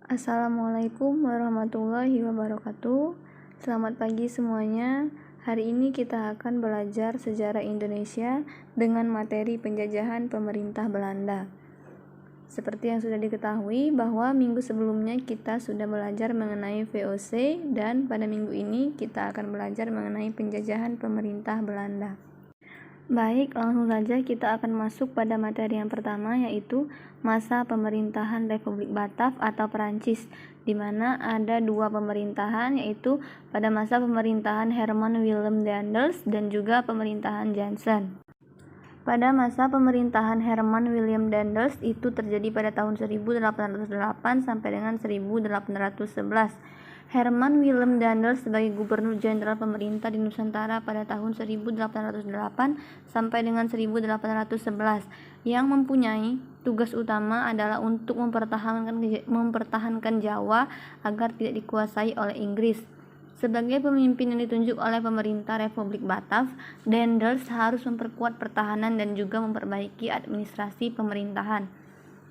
Assalamualaikum warahmatullahi wabarakatuh. Selamat pagi semuanya. Hari ini kita akan belajar sejarah Indonesia dengan materi penjajahan pemerintah Belanda. Seperti yang sudah diketahui bahwa minggu sebelumnya kita sudah belajar mengenai VOC dan pada minggu ini kita akan belajar mengenai penjajahan pemerintah Belanda. Baik, langsung saja kita akan masuk pada materi yang pertama, yaitu masa pemerintahan Republik Batav atau Perancis, di mana ada dua pemerintahan, yaitu pada masa pemerintahan Herman Willem Daendels dan juga pemerintahan Jansen. Pada masa pemerintahan Herman Willem Daendels itu terjadi pada tahun 1808 sampai dengan 1811. Herman Willem Daendels sebagai Gubernur Jenderal Pemerintah di Nusantara pada tahun 1808 sampai dengan 1811 yang mempunyai tugas utama adalah untuk mempertahankan Jawa agar tidak dikuasai oleh Inggris. Sebagai pemimpin yang ditunjuk oleh pemerintah Republik Batav, Daendels harus memperkuat pertahanan dan juga memperbaiki administrasi pemerintahan.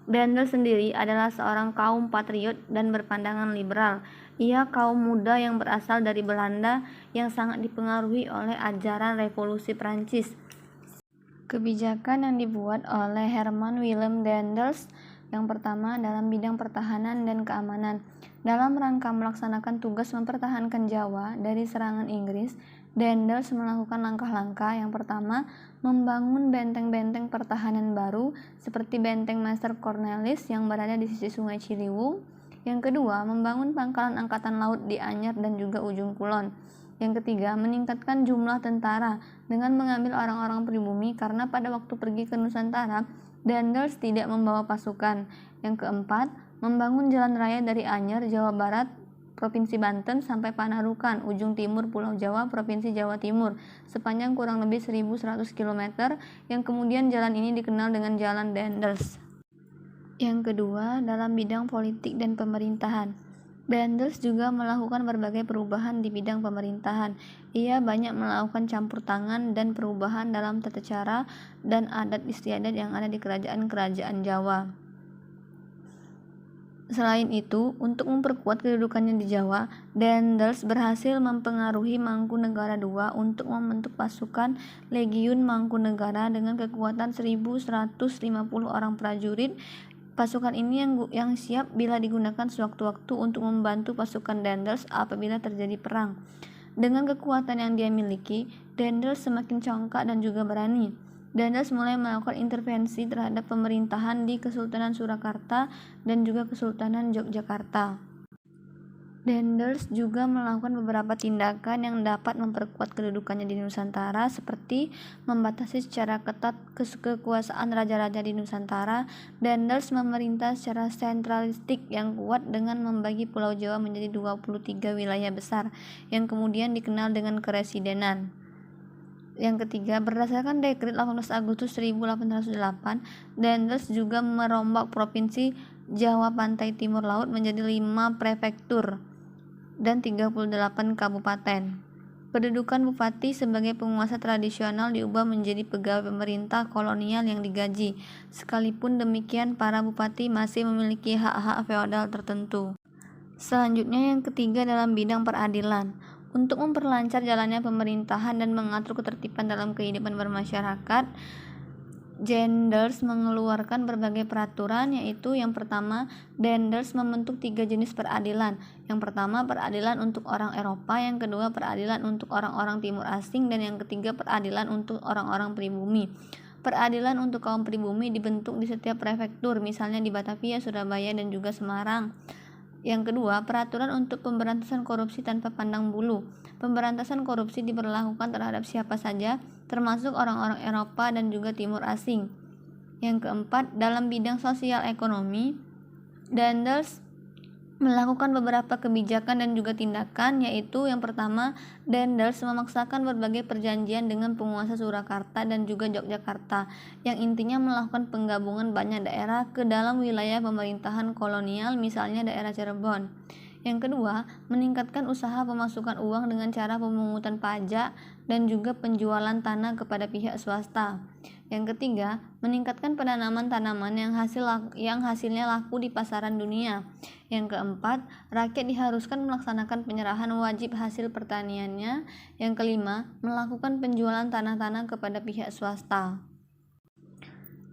Daendels sendiri adalah seorang kaum patriot dan berpandangan liberal. Ia kaum muda yang berasal dari Belanda yang sangat dipengaruhi oleh ajaran revolusi Prancis. Kebijakan yang dibuat oleh Herman Willem Daendels yang pertama dalam bidang pertahanan dan keamanan. Dalam rangka melaksanakan tugas mempertahankan Jawa dari serangan Inggris, Daendels melakukan langkah-langkah. Yang pertama, membangun benteng-benteng pertahanan baru seperti benteng Master Cornelis yang berada di sisi Sungai Ciliwung. Yang kedua, membangun pangkalan angkatan laut di Anyer dan juga Ujung Kulon. Yang ketiga, meningkatkan jumlah tentara dengan mengambil orang-orang pribumi karena pada waktu pergi ke Nusantara, Daendels tidak membawa pasukan. Yang keempat, membangun jalan raya dari Anyer, Jawa Barat, Provinsi Banten sampai Panarukan, ujung timur Pulau Jawa, Provinsi Jawa Timur, sepanjang kurang lebih 1.100 km, yang kemudian jalan ini dikenal dengan Jalan Daendels. Yang kedua, dalam bidang politik dan pemerintahan. Daendels juga melakukan berbagai perubahan di bidang pemerintahan. Ia banyak melakukan campur tangan dan perubahan dalam tata cara dan adat istiadat yang ada di kerajaan-kerajaan Jawa. Selain itu, untuk memperkuat kedudukannya di Jawa, Daendels berhasil mempengaruhi Mangkunegara II untuk membentuk pasukan Legiun Mangkunegara dengan kekuatan 1.150 orang prajurit. Pasukan ini yang siap bila digunakan sewaktu-waktu untuk membantu pasukan Daendels apabila terjadi perang. Dengan kekuatan yang dia miliki, Daendels semakin congkak dan juga berani. Daendels mulai melakukan intervensi terhadap pemerintahan di Kesultanan Surakarta dan juga Kesultanan Yogyakarta. Daendels juga melakukan beberapa tindakan yang dapat memperkuat kedudukannya di Nusantara, seperti membatasi secara ketat kekuasaan raja-raja di Nusantara. Daendels memerintah secara sentralistik yang kuat dengan membagi Pulau Jawa menjadi 23 wilayah besar yang kemudian dikenal dengan keresidenan. Yang ketiga, berdasarkan Dekret 18 Agustus 1808, Daendels juga merombak Provinsi Jawa Pantai Timur Laut menjadi 5 prefektur dan 38 kabupaten. Kedudukan bupati sebagai penguasa tradisional diubah menjadi pegawai pemerintah kolonial yang digaji. Sekalipun demikian, para bupati masih memiliki hak-hak feodal tertentu. Selanjutnya, yang ketiga dalam bidang peradilan. Untuk memperlancar jalannya pemerintahan dan mengatur ketertiban dalam kehidupan bermasyarakat, Daendels mengeluarkan berbagai peraturan, yaitu yang pertama, Daendels membentuk 3 jenis peradilan. Yang pertama, peradilan untuk orang Eropa, yang kedua, peradilan untuk orang-orang timur asing, dan yang ketiga, peradilan untuk orang-orang pribumi. Peradilan untuk kaum pribumi dibentuk di setiap prefektur, misalnya di Batavia, Surabaya, dan juga Semarang. Yang kedua, peraturan untuk pemberantasan korupsi tanpa pandang bulu. Pemberantasan korupsi diberlakukan terhadap siapa saja, termasuk orang-orang Eropa dan juga timur asing. Yang keempat, dalam bidang sosial ekonomi, Daendels melakukan beberapa kebijakan dan juga tindakan, yaitu yang pertama, Daendels memaksakan berbagai perjanjian dengan penguasa Surakarta dan juga Yogyakarta, yang intinya melakukan penggabungan banyak daerah ke dalam wilayah pemerintahan kolonial, misalnya daerah Cirebon. Yang kedua, meningkatkan usaha pemasukan uang dengan cara pemungutan pajak dan juga penjualan tanah kepada pihak swasta. Yang ketiga, meningkatkan penanaman tanaman yang hasilnya laku di pasaran dunia. Yang keempat, rakyat diharuskan melaksanakan penyerahan wajib hasil pertaniannya. Yang kelima, melakukan penjualan tanah-tanah kepada pihak swasta.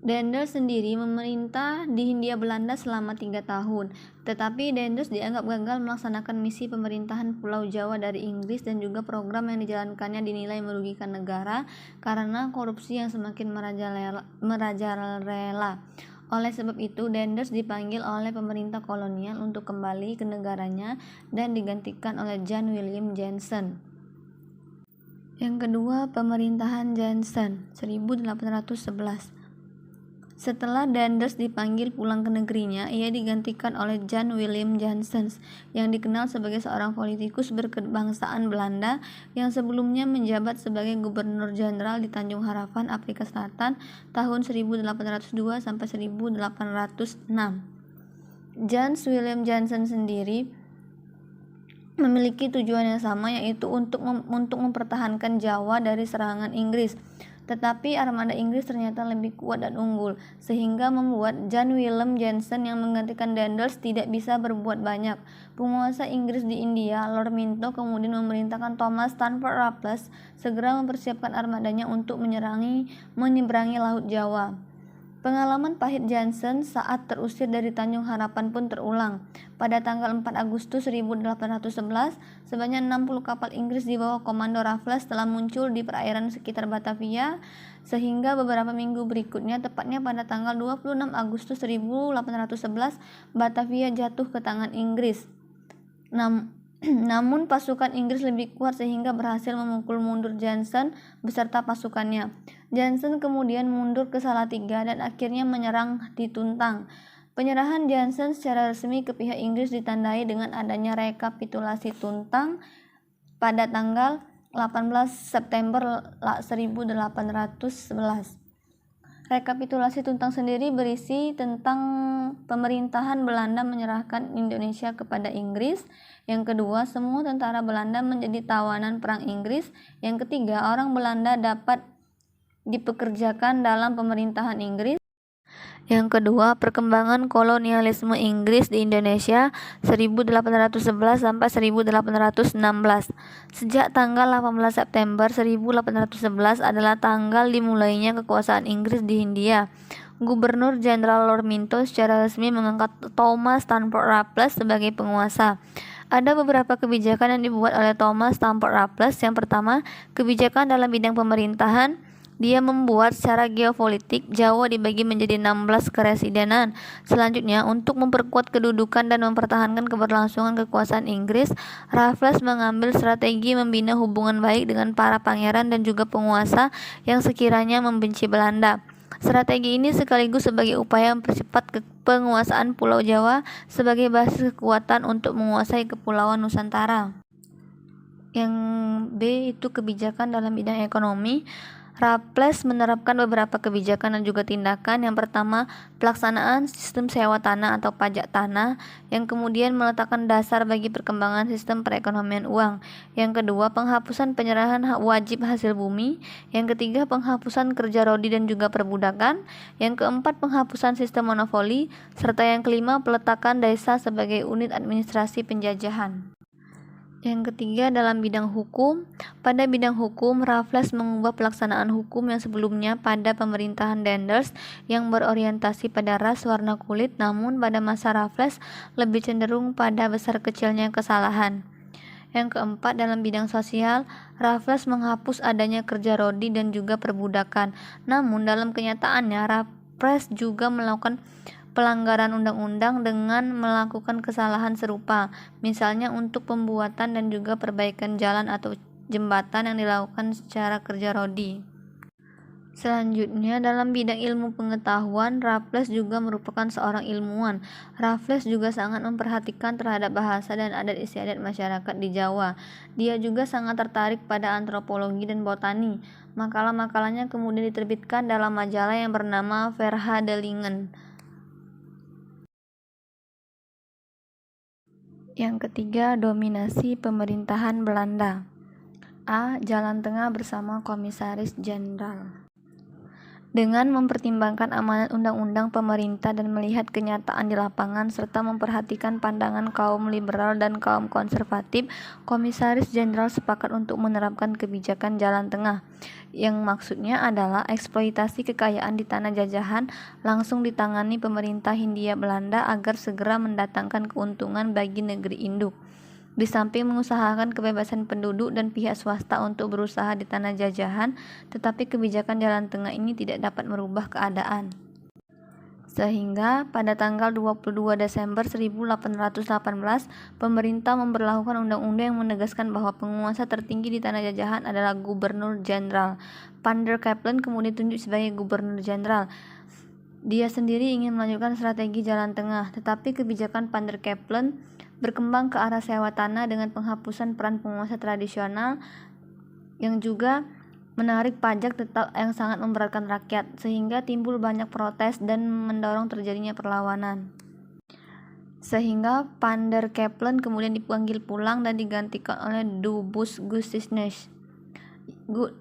Daendels sendiri memerintah di Hindia Belanda selama 3 tahun, tetapi Daendels dianggap gagal melaksanakan misi pemerintahan Pulau Jawa dari Inggris dan juga program yang dijalankannya dinilai merugikan negara karena korupsi yang semakin merajalela. Oleh sebab itu, Daendels dipanggil oleh pemerintah kolonial untuk kembali ke negaranya dan digantikan oleh John William Jansen. Yang kedua, pemerintahan Jansen 1811. Setelah Daendels dipanggil pulang ke negerinya, ia digantikan oleh John William Janssens yang dikenal sebagai seorang politikus berkebangsaan Belanda yang sebelumnya menjabat sebagai Gubernur Jenderal di Tanjung Harapan, Afrika Selatan tahun 1802 sampai 1806. John William Janssen sendiri memiliki tujuan yang sama, yaitu untuk mempertahankan Jawa dari serangan Inggris. Tetapi armada Inggris ternyata lebih kuat dan unggul, sehingga membuat John William Jansen yang menggantikan Daendels tidak bisa berbuat banyak. Penguasa Inggris di India, Lord Minto, kemudian memerintahkan Thomas Stamford Raffles segera mempersiapkan armadanya untuk menyeberangi Laut Jawa. Pengalaman pahit Jansen saat terusir dari Tanjung Harapan pun terulang. Pada tanggal 4 Agustus 1811, sebanyak 60 kapal Inggris di bawah komando Raffles telah muncul di perairan sekitar Batavia, sehingga beberapa minggu berikutnya, tepatnya pada tanggal 26 Agustus 1811, Batavia jatuh ke tangan Inggris. Namun pasukan Inggris lebih kuat sehingga berhasil memukul mundur Jansen beserta pasukannya. Jansen kemudian mundur ke Salatiga dan akhirnya menyerang di Tuntang. Penyerahan Jansen secara resmi ke pihak Inggris ditandai dengan adanya rekapitulasi Tuntang pada tanggal 18 September 1811. Rekapitulasi Tuntang sendiri berisi tentang pemerintahan Belanda menyerahkan Indonesia kepada Inggris. Yang kedua, semua tentara Belanda menjadi tawanan perang Inggris. Yang ketiga, orang Belanda dapat dipekerjakan dalam pemerintahan Inggris. Yang kedua, perkembangan kolonialisme Inggris di Indonesia 1811 sampai 1816. Sejak tanggal 18 September 1811 adalah tanggal dimulainya kekuasaan Inggris di Hindia. Gubernur Jenderal Lord Minto secara resmi mengangkat Thomas Stamford Raffles sebagai penguasa. Ada beberapa kebijakan yang dibuat oleh Thomas Stamford Raffles. Yang pertama, kebijakan dalam bidang pemerintahan. Dia membuat secara geopolitik Jawa dibagi menjadi 16 keresidenan. Selanjutnya, untuk memperkuat kedudukan dan mempertahankan keberlangsungan kekuasaan Inggris, Raffles mengambil strategi membina hubungan baik dengan para pangeran dan juga penguasa yang sekiranya membenci Belanda. Strategi ini sekaligus sebagai upaya mempercepat penguasaan Pulau Jawa sebagai basis kekuatan untuk menguasai Kepulauan Nusantara. Yang B itu kebijakan dalam bidang ekonomi. Raffles menerapkan beberapa kebijakan dan juga tindakan. Yang pertama, pelaksanaan sistem sewa tanah atau pajak tanah, yang kemudian meletakkan dasar bagi perkembangan sistem perekonomian uang. Yang kedua, penghapusan penyerahan hak wajib hasil bumi. Yang ketiga, penghapusan kerja rodi dan juga perbudakan. Yang keempat, penghapusan sistem monopoli. Serta yang kelima, peletakan desa sebagai unit administrasi penjajahan. Yang ketiga, dalam bidang hukum. Pada bidang hukum, Raffles mengubah pelaksanaan hukum yang sebelumnya pada pemerintahan Daendels yang berorientasi pada ras, warna kulit, namun pada masa Raffles lebih cenderung pada besar kecilnya kesalahan. Yang keempat, dalam bidang sosial, Raffles menghapus adanya kerja rodi dan juga perbudakan. Namun dalam kenyataannya, Raffles juga melakukan pelanggaran undang-undang dengan melakukan kesalahan serupa, misalnya untuk pembuatan dan juga perbaikan jalan atau jembatan yang dilakukan secara kerja rodi. Selanjutnya, dalam bidang ilmu pengetahuan, Raffles juga merupakan seorang ilmuwan. Raffles juga sangat memperhatikan terhadap bahasa dan adat istiadat masyarakat di Jawa. Dia juga sangat tertarik pada antropologi dan botani. Makalah-makalahnya kemudian diterbitkan dalam majalah yang bernama Verhadelingen. Yang ketiga, dominasi pemerintahan Belanda. A. Jalan tengah bersama Komisaris Jenderal. Dengan mempertimbangkan amanat undang-undang pemerintah dan melihat kenyataan di lapangan serta memperhatikan pandangan kaum liberal dan kaum konservatif, Komisaris Jenderal sepakat untuk menerapkan kebijakan jalan tengah, yang maksudnya adalah eksploitasi kekayaan di tanah jajahan langsung ditangani pemerintah Hindia Belanda agar segera mendatangkan keuntungan bagi negeri induk. Di samping mengusahakan kebebasan penduduk dan pihak swasta untuk berusaha di tanah jajahan, tetapi kebijakan jalan tengah ini tidak dapat merubah keadaan. Sehingga pada tanggal 22 Desember 1818, pemerintah memberlakukan undang-undang yang menegaskan bahwa penguasa tertinggi di tanah jajahan adalah Gubernur Jenderal. Van der Capellen kemudian ditunjuk sebagai Gubernur Jenderal. Dia sendiri ingin melanjutkan strategi jalan tengah, tetapi kebijakan Van der Capellen berkembang ke arah sewa tanah dengan penghapusan peran penguasa tradisional yang juga menarik pajak tetap yang sangat memberatkan rakyat, sehingga timbul banyak protes dan mendorong terjadinya perlawanan. Sehingga Van der Capellen kemudian dipanggil pulang dan digantikan oleh Dubus-Gussienes.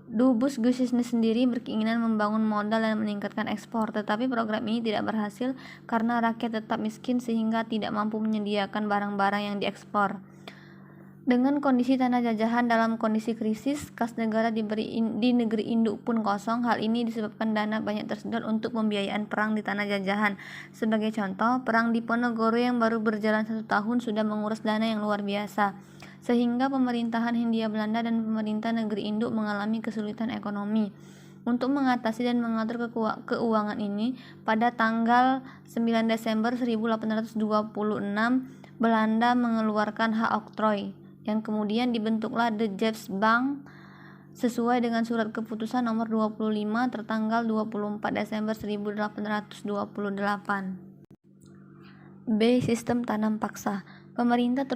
Dubus-Gussienes sendiri berkeinginan membangun modal dan meningkatkan ekspor, tetapi program ini tidak berhasil karena rakyat tetap miskin sehingga tidak mampu menyediakan barang-barang yang diekspor. Dengan kondisi tanah jajahan dalam kondisi krisis, kas negara di negeri induk pun kosong. Hal ini disebabkan dana banyak tersedot untuk pembiayaan perang di tanah jajahan. Sebagai contoh, perang di Ponorogo yang baru berjalan 1 tahun sudah menguras dana yang luar biasa, sehingga pemerintahan Hindia Belanda dan pemerintah negeri induk mengalami kesulitan ekonomi. Untuk mengatasi dan mengatur keuangan ini, pada tanggal 9 Desember 1826, Belanda mengeluarkan hak oktroy, yang kemudian dibentuklah The Jeffs Bank sesuai dengan surat keputusan nomor 25 tertanggal 24 Desember 1828. B. Sistem tanam paksa. Pemerintah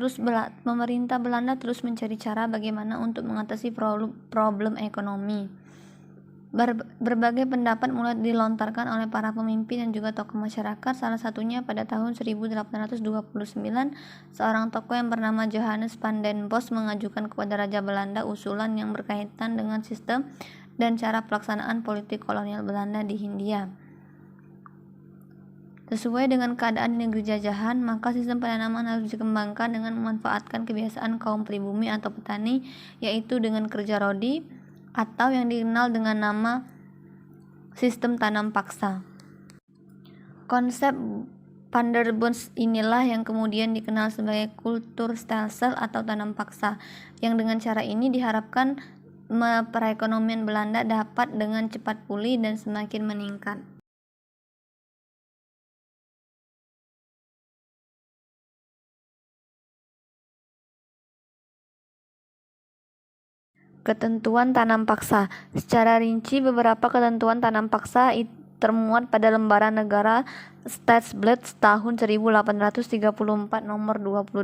Belanda terus mencari cara bagaimana untuk mengatasi problem ekonomi. Berbagai pendapat mulai dilontarkan oleh para pemimpin dan juga tokoh masyarakat. Salah satunya pada tahun 1829, seorang tokoh yang bernama Johannes van den Bosch mengajukan kepada Raja Belanda usulan yang berkaitan dengan sistem dan cara pelaksanaan politik kolonial Belanda di Hindia. Sesuai dengan keadaan di negeri jajahan, maka sistem penanaman harus dikembangkan dengan memanfaatkan kebiasaan kaum pribumi atau petani, yaitu dengan kerja rodi, atau yang dikenal dengan nama sistem tanam paksa. Konsep Van der Bosch inilah yang kemudian dikenal sebagai kulturstelsel atau tanam paksa, yang dengan cara ini diharapkan perekonomian Belanda dapat dengan cepat pulih dan semakin meningkat. Ketentuan tanam paksa. Secara rinci, beberapa ketentuan tanam paksa termuat pada lembaran negara Staatsblad tahun 1834 nomor 22.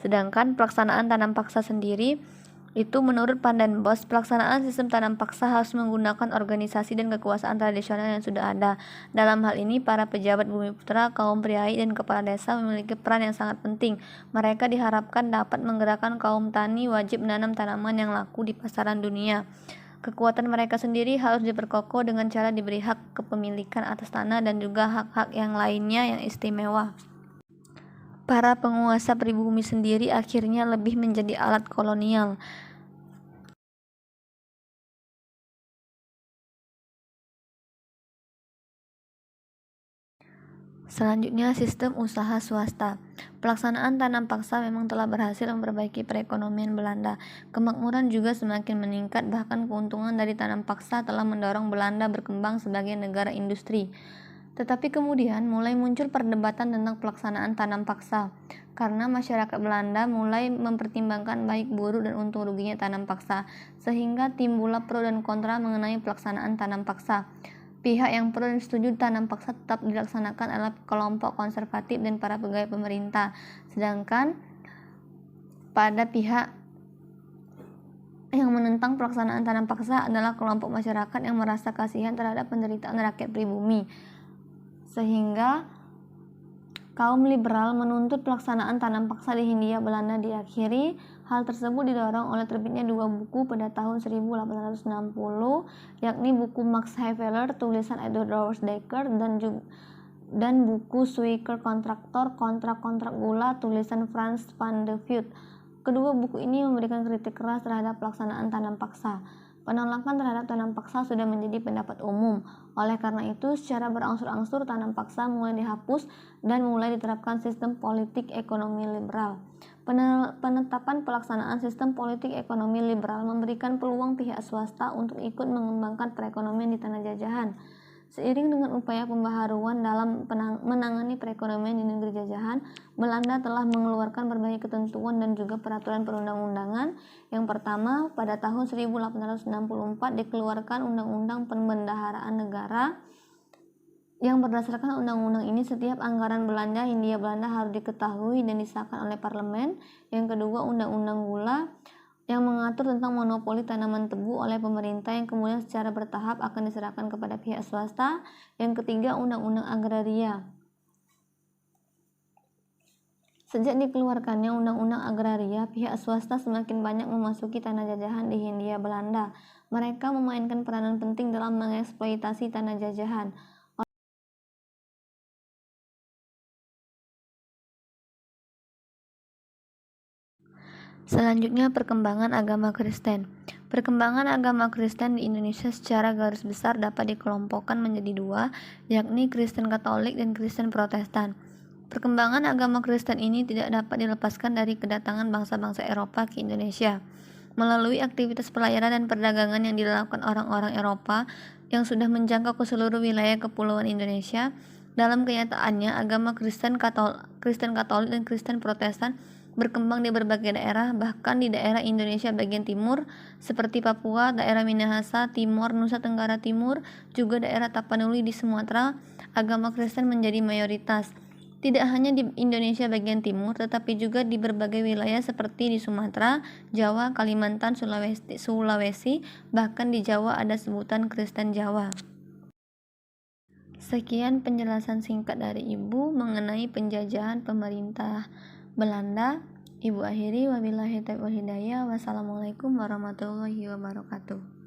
Sedangkan pelaksanaan tanam paksa sendiri itu menurut Van den Bosch, pelaksanaan sistem tanam paksa harus menggunakan organisasi dan kekuasaan tradisional yang sudah ada. Dalam hal ini, para pejabat Bumiputra, kaum priai, dan kepala desa memiliki peran yang sangat penting. Mereka diharapkan dapat menggerakkan kaum tani wajib menanam tanaman yang laku di pasaran dunia. Kekuatan mereka sendiri harus diperkokoh dengan cara diberi hak kepemilikan atas tanah dan juga hak-hak yang lainnya yang istimewa. Para penguasa pribumi sendiri akhirnya lebih menjadi alat kolonial. Selanjutnya, sistem usaha swasta. Pelaksanaan tanam paksa memang telah berhasil memperbaiki perekonomian Belanda. Kemakmuran juga semakin meningkat, bahkan keuntungan dari tanam paksa telah mendorong Belanda berkembang sebagai negara industri. Tetapi kemudian mulai muncul perdebatan tentang pelaksanaan tanam paksa, karena masyarakat Belanda mulai mempertimbangkan baik buruk dan untung ruginya tanam paksa, sehingga timbullah pro dan kontra mengenai pelaksanaan tanam paksa. Pihak yang pro dan setuju tanam paksa tetap dilaksanakan adalah kelompok konservatif dan para pegawai pemerintah. Sedangkan pada pihak yang menentang pelaksanaan tanam paksa adalah kelompok masyarakat yang merasa kasihan terhadap penderitaan rakyat pribumi. Sehingga Kaum liberal menuntut pelaksanaan tanam paksa di Hindia Belanda diakhiri. Hal tersebut didorong oleh terbitnya dua buku pada tahun 1860, yakni buku Max Havelaar tulisan Edward Dekker dan buku Suiker Kontraktor, kontrak-kontrak gula tulisan Frans van de Voet. Kedua buku ini memberikan kritik keras terhadap pelaksanaan tanam paksa. Penolakan terhadap tanam paksa sudah menjadi pendapat umum. Oleh karena itu, secara berangsur-angsur tanam paksa mulai dihapus dan mulai diterapkan sistem politik ekonomi liberal. Penetapan pelaksanaan sistem politik ekonomi liberal memberikan peluang pihak swasta untuk ikut mengembangkan perekonomian di tanah jajahan. Seiring dengan upaya pembaharuan dalam menangani perekonomian di negeri jajahan, Belanda telah mengeluarkan berbagai ketentuan dan juga peraturan perundang-undangan. Yang pertama, pada tahun 1864 dikeluarkan Undang-Undang Pembendaharaan Negara, yang berdasarkan undang-undang ini setiap anggaran belanja Hindia Belanda harus diketahui dan disahkan oleh parlemen. Yang kedua, Undang-Undang Gula yang mengatur tentang monopoli tanaman tebu oleh pemerintah yang kemudian secara bertahap akan diserahkan kepada pihak swasta. Yang ketiga, Undang-Undang Agraria. Sejak dikeluarkannya Undang-Undang Agraria, pihak swasta semakin banyak memasuki tanah jajahan di Hindia Belanda. Mereka memainkan peranan penting dalam mengeksploitasi tanah jajahan. Selanjutnya, perkembangan agama Kristen. Perkembangan agama Kristen di Indonesia secara garis besar dapat dikelompokkan menjadi dua, yakni Kristen Katolik dan Kristen Protestan. Perkembangan agama Kristen ini tidak dapat dilepaskan dari kedatangan bangsa-bangsa Eropa ke Indonesia. Melalui aktivitas pelayaran dan perdagangan yang dilakukan orang-orang Eropa yang sudah menjangkau ke seluruh wilayah kepulauan Indonesia, dalam kenyataannya agama Kristen Katolik dan Kristen Protestan berkembang di berbagai daerah, bahkan di daerah Indonesia bagian timur seperti Papua, daerah Minahasa, Timor, Nusa Tenggara Timur, juga daerah Tapanuli di Sumatera. Agama Kristen menjadi mayoritas, tidak hanya di Indonesia bagian timur, tetapi juga di berbagai wilayah seperti di Sumatera, Jawa, Kalimantan, Sulawesi, bahkan di Jawa ada sebutan Kristen Jawa. Sekian penjelasan singkat dari Ibu mengenai penjajahan pemerintah Belanda. Ibu akhiri, wabillahi taufiq wal hidayah. Wassalamualaikum warahmatullahi wabarakatuh.